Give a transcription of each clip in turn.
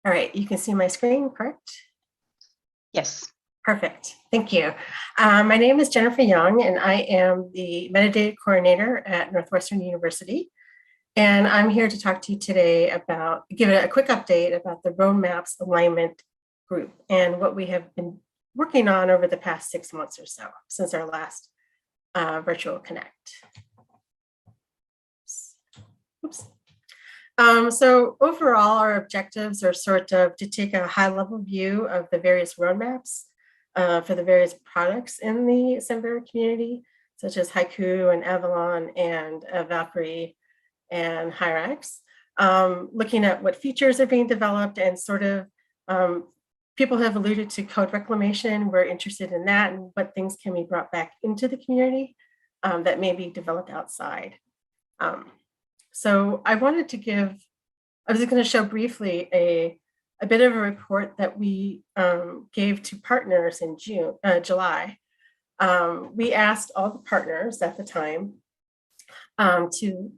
All right, you can see my screen, correct? Yes. Perfect, thank you. My name is Jennifer Young, and I am the Metadata Coordinator at Northwestern University. And I'm here to talk to you today about, give a quick update about the Roadmaps Alignment Group and what we have been working on over the past 6 months or so, since our last virtual Connect. Oops. So overall, our objectives are sort of to take a high-level view of the various roadmaps for the various products in the Samvera community, such as Haiku and Avalon and Valkyrie and Hyrax, looking at what features are being developed and sort of people have alluded to code reclamation. We're interested in that and what things can be brought back into the community that may be developed outside. So I wanted to give, I was going to show briefly a bit of a report that we gave to partners in July. We asked all the partners at the time to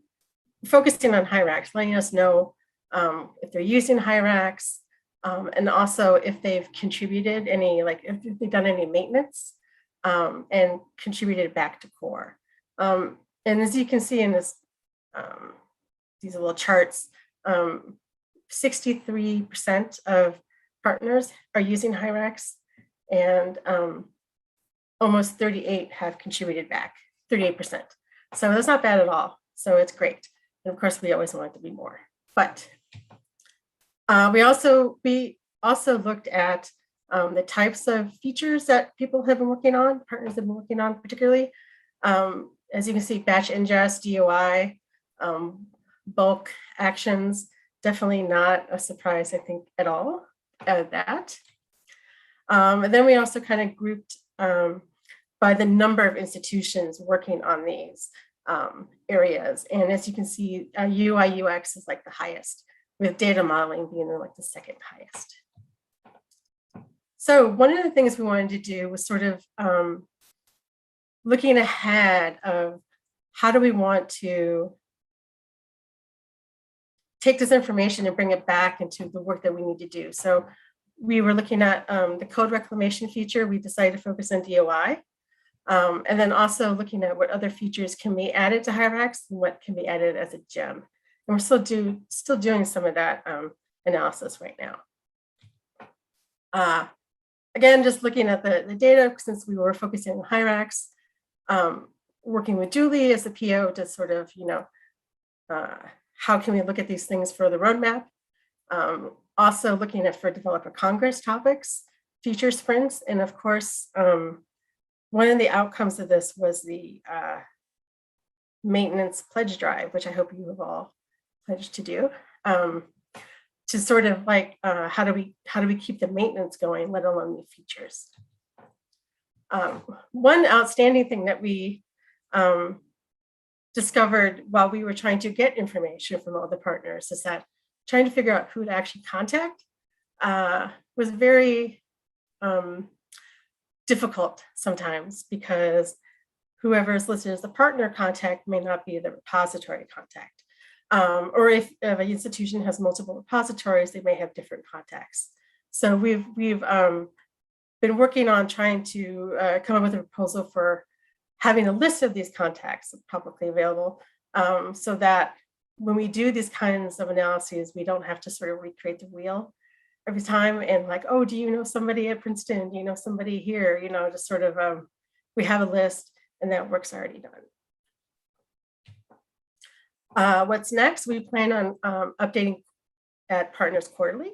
focus in on Hyrax, letting us know if they're using Hyrax and also if they've contributed any, like if they've done any maintenance and contributed back to core. And as you can see in this, these little charts, 63% of partners are using Hyrax and almost 38 have contributed back, 38%. So that's not bad at all. So it's great. And of course, we always want it to be more. But we also looked at the types of features that people have been working on, partners have been working on particularly. As you can see, batch ingest, DOI, bulk actions, definitely not a surprise, I think, at all that. And then we also kind of grouped by the number of institutions working on these areas. And as you can see, UI UX is like the highest, with data modeling being like the second highest. So one of the things we wanted to do was sort of looking ahead of how do we want to take this information and bring it back into the work that we need to do. So we were looking at the code reclamation feature. We decided to focus on DOI. And then also looking at what other features can be added to Hyrax and what can be added as a gem. And we're still doing some of that analysis right now. Again, just looking at the data, since we were focusing on Hyrax, working with Julie as the PO to sort of, how can we look at these things for the roadmap? Also looking at for developer Congress topics, feature sprints, and of course, one of the outcomes of this was the maintenance pledge drive, which I hope you have all pledged to do, to sort of like how do we keep the maintenance going, let alone the features. One outstanding thing that we discovered while we were trying to get information from all the partners is that trying to figure out who to actually contact was very difficult sometimes, because whoever is listed as the partner contact may not be the repository contact. Or if an institution has multiple repositories, they may have different contacts. So we've been working on trying to come up with a proposal for having a list of these contacts publicly available, so that when we do these kinds of analyses, we don't have to sort of recreate the wheel every time and like, oh, do you know somebody at Princeton? Do you know somebody here? Just sort of, we have a list and that work's already done. What's next? We plan on updating at Partners Quarterly.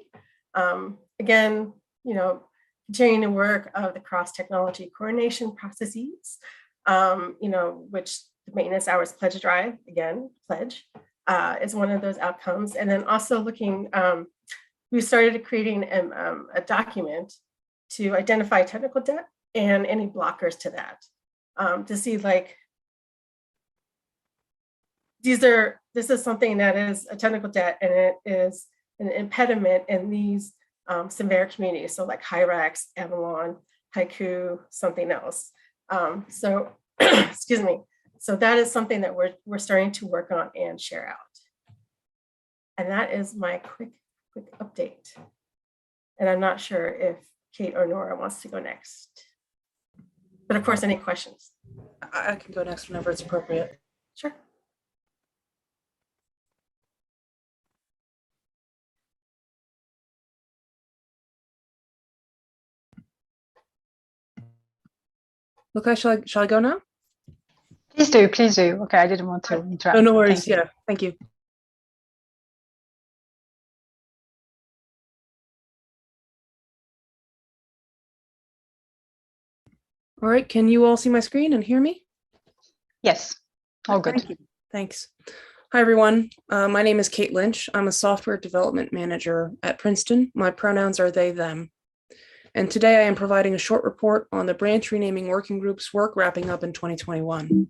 Again, continuing the work of the cross-technology coordination processes, which the maintenance hours pledge drive, again, pledge, is one of those outcomes. And then also looking, we started creating a document to identify technical debt and any blockers to that, to see like, this is something that is a technical debt and it is an impediment in these Samvera communities. So like Hyrax, Avalon, Haiku, something else. So, excuse me. So that is something that we're starting to work on and share out. And that is my quick update. And I'm not sure if Kate or Nora wants to go next. But of course, any questions? I can go next whenever it's appropriate. Sure. Okay, shall I go now? Please do, please do. Okay, I didn't want to interrupt. Oh, no worries. Thank you. Yeah, thank you. All right, can you all see my screen and hear me? Yes, all good. Thank you. Thanks. Hi, everyone. My name is Kate Lynch. I'm a software development manager at Princeton. My pronouns are they, them. And today I am providing a short report on the branch renaming working group's work wrapping up in 2021.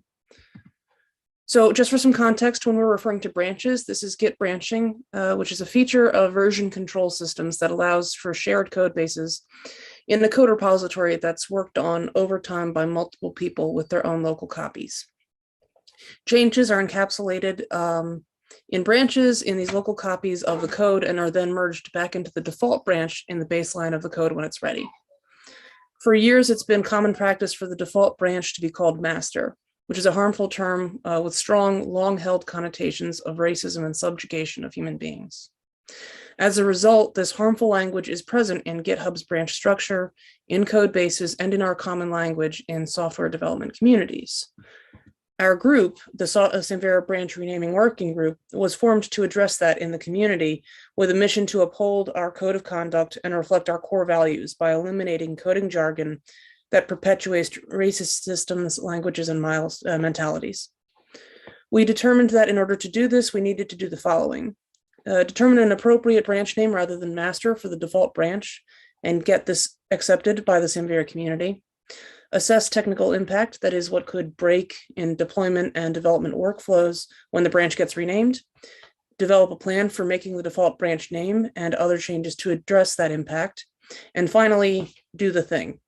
So just for some context, when we're referring to branches, this is Git branching, which is a feature of version control systems that allows for shared code bases in the code repository that's worked on over time by multiple people with their own local copies. Changes are encapsulated in branches in these local copies of the code and are then merged back into the default branch in the baseline of the code when it's ready. For years, it's been common practice for the default branch to be called master, which is a harmful term with strong, long-held connotations of racism and subjugation of human beings. As a result, this harmful language is present in GitHub's branch structure, in code bases, and in our common language in software development communities. Our group, the Samvera Branch Renaming Working Group, was formed to address that in the community with a mission to uphold our code of conduct and reflect our core values by eliminating coding jargon that perpetuates racist systems, languages, and mentalities. We determined that in order to do this, we needed to do the following. Determine an appropriate branch name rather than master for the default branch and get this accepted by the Samvera community. Assess technical impact, that is what could break in deployment and development workflows when the branch gets renamed. Develop a plan for making the default branch name and other changes to address that impact. And finally, do the thing.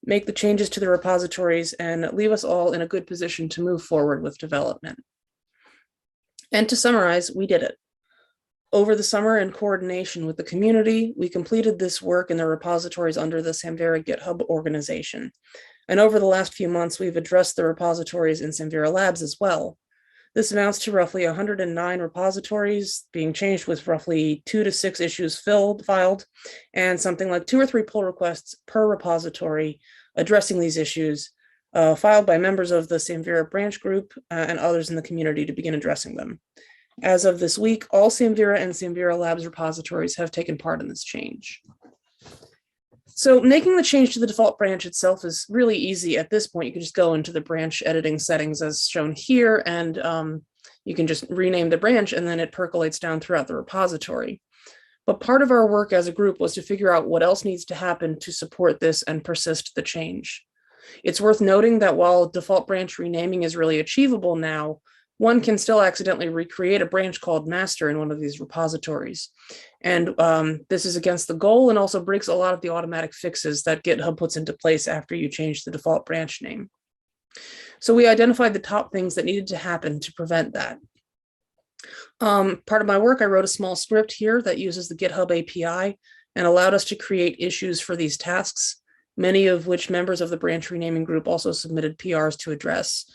Make the changes to the repositories and leave us all in a good position to move forward with development. And to summarize, we did it. Over the summer, in coordination with the community, we completed this work in the repositories under the Samvera GitHub organization. And over the last few months, we've addressed the repositories in Samvera Labs as well. This amounts to roughly 109 repositories being changed with roughly 2 to 6 issues filed, and something like 2 or 3 pull requests per repository addressing these issues filed by members of the Samvera branch group and others in the community to begin addressing them. As of this week, all Samvera and Samvera Labs repositories have taken part in this change. So making the change to the default branch itself is really easy at this point. You can just go into the branch editing settings as shown here, and you can just rename the branch, and then it percolates down throughout the repository. But part of our work as a group was to figure out what else needs to happen to support this and persist the change. It's worth noting that while default branch renaming is really achievable now, one can still accidentally recreate a branch called master in one of these repositories. And this is against the goal and also breaks a lot of the automatic fixes that GitHub puts into place after you change the default branch name. So we identified the top things that needed to happen to prevent that. Part of my work, I wrote a small script here that uses the GitHub API and allowed us to create issues for these tasks, many of which members of the branch renaming group also submitted PRs to address,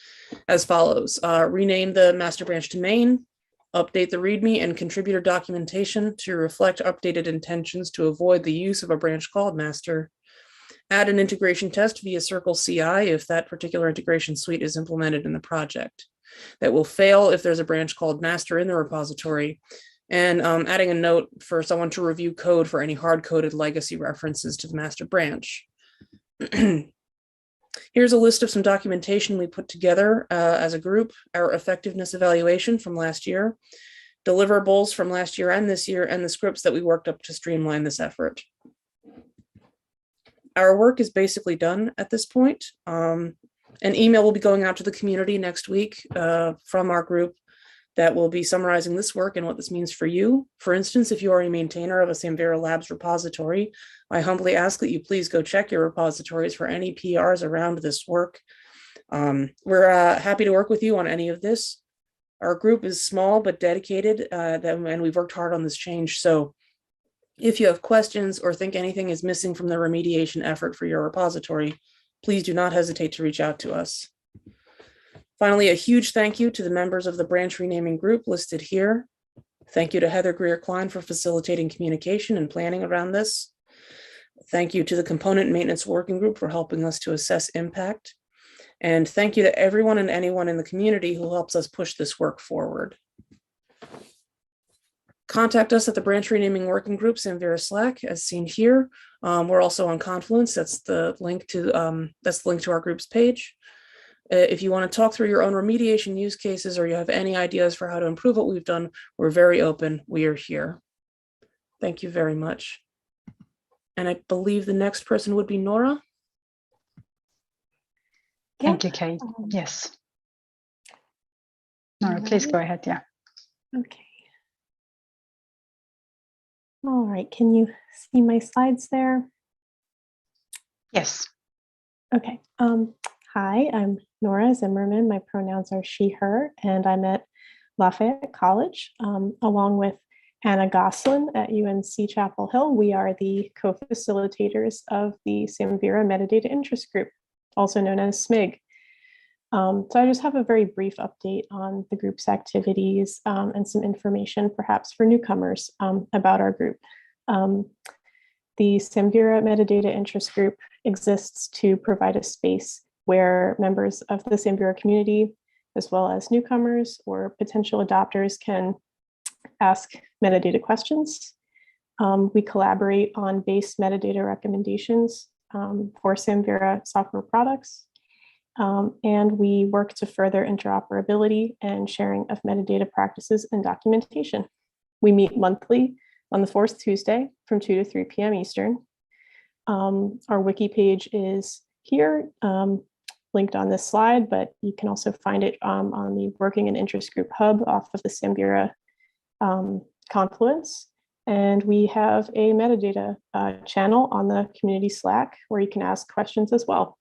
as follows. Rename the master branch to main, update the README and contributor documentation to reflect updated intentions to avoid the use of a branch called master, add an integration test via Circle CI if that particular integration suite is implemented in the project. That will fail if there's a branch called master in the repository, and adding a note for someone to review code for any hard-coded legacy references to the master branch. Here's a list of some documentation we put together as a group, our effectiveness evaluation from last year, deliverables from last year and this year, and the scripts that we worked up to streamline this effort. Our work is basically done at this point. An email will be going out to the community next week from our group that will be summarizing this work and what this means for you. For instance, if you are a maintainer of a Samvera Labs repository, I humbly ask that you please go check your repositories for any PRs around this work. We're happy to work with you on any of this. Our group is small but dedicated, and we've worked hard on this change. So If you have questions or think anything is missing from the remediation effort for your repository, please do not hesitate to reach out to us. Finally, a huge thank you to the members of the branch renaming group listed here. Thank you to Heather Greer-Klein for facilitating communication and planning around this. Thank you to the Component Maintenance Working Group for helping us to assess impact. And thank you to everyone and anyone in the community who helps us push this work forward. Contact us at the Branch Renaming Working Group Samvera Slack, as seen here. We're also on Confluence. That's the link to our group's page. If you want to talk through your own remediation use cases or you have any ideas for how to improve what we've done, we're very open. We are here. Thank you very much. And I believe the next person would be Nora. Thank you, Kate. Yes. Nora, please go ahead. Yeah. Okay. All right. Can you see my slides there? Yes. Okay. Hi, I'm Nora Zimmerman. My pronouns are she, her, and I'm at Lafayette College, along with Anna Goslin at UNC Chapel Hill. We are the co-facilitators of the Samvera Metadata Interest Group, also known as SMIG. So I just have a very brief update on the group's activities and some information perhaps for newcomers about our group. The Samvera Metadata Interest Group exists to provide a space where members of the Samvera community, as well as newcomers or potential adopters, can ask metadata questions. We collaborate on base metadata recommendations for Samvera software products. And we work to further interoperability and sharing of metadata practices and documentation. We meet monthly on the fourth Tuesday from 2 to 3 p.m. Eastern. Our wiki page is here, linked on this slide, but you can also find it on the Working and Interest Group Hub off of the Samvera Confluence. And we have a metadata channel on the community Slack where you can ask questions as well.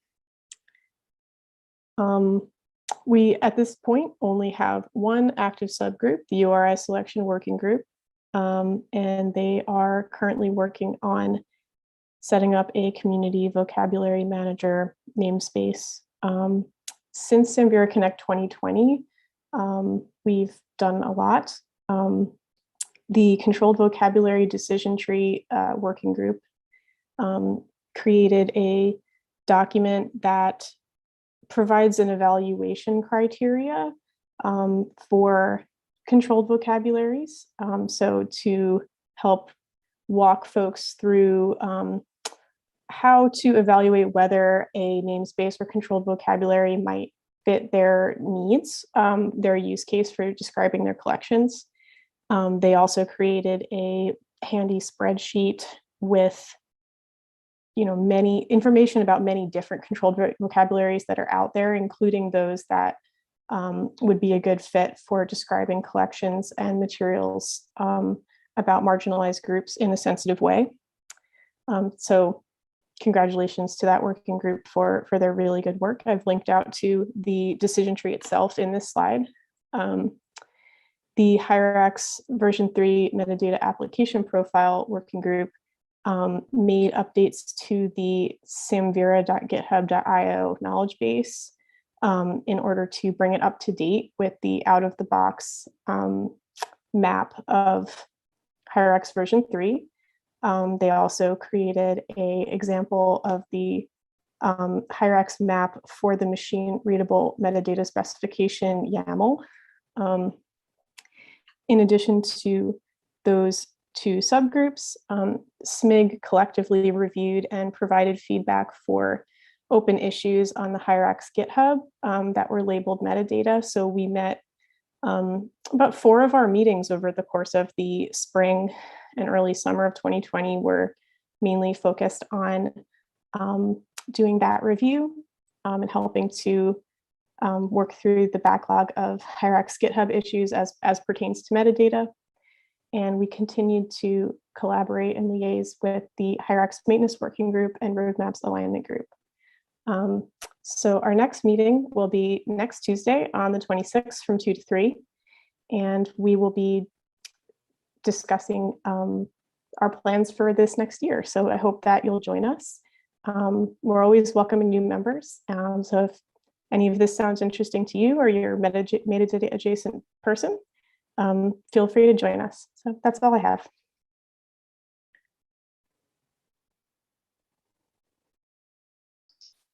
We, at this point, only have one active subgroup, the URI Selection Working Group, and they are currently working on setting up a community vocabulary manager namespace. Since Samvera Connect 2020, we've done a lot. The Controlled Vocabulary Decision Tree Working Group created a document that provides an evaluation criteria for controlled vocabularies. So to help walk folks through how to evaluate whether a namespace or controlled vocabulary might fit their needs, their use case for describing their collections. They also created a handy spreadsheet with many information about many different controlled vocabularies that are out there, including those that would be a good fit for describing collections and materials about marginalized groups in a sensitive way. So congratulations to that working group for their really good work. I've linked out to the decision tree itself in this slide. The Hyrax version 3 metadata application profile working group made updates to the samvera.github.io knowledge base in order to bring it up to date with the out-of-the-box map of Hyrax version 3. They also created an example of the Hyrax map for the machine-readable metadata specification YAML. In addition to those two subgroups, SMIG collectively reviewed and provided feedback for open issues on the Hyrax GitHub that were labeled metadata. So we met about 4 of our meetings over the course of the spring and early summer of 2020 were mainly focused on doing that review and helping to work through the backlog of Hyrax GitHub issues as pertains to metadata. And we continued to collaborate and liaise with the Hyrax Maintenance Working Group and Roadmaps Alignment Group. So our next meeting will be next Tuesday on the 26th from 2 to 3. And we will be discussing our plans for this next year. So I hope that you'll join us. We're always welcoming new members. So if any of this sounds interesting to you or you're a metadata adjacent person, feel free to join us. So that's all I have.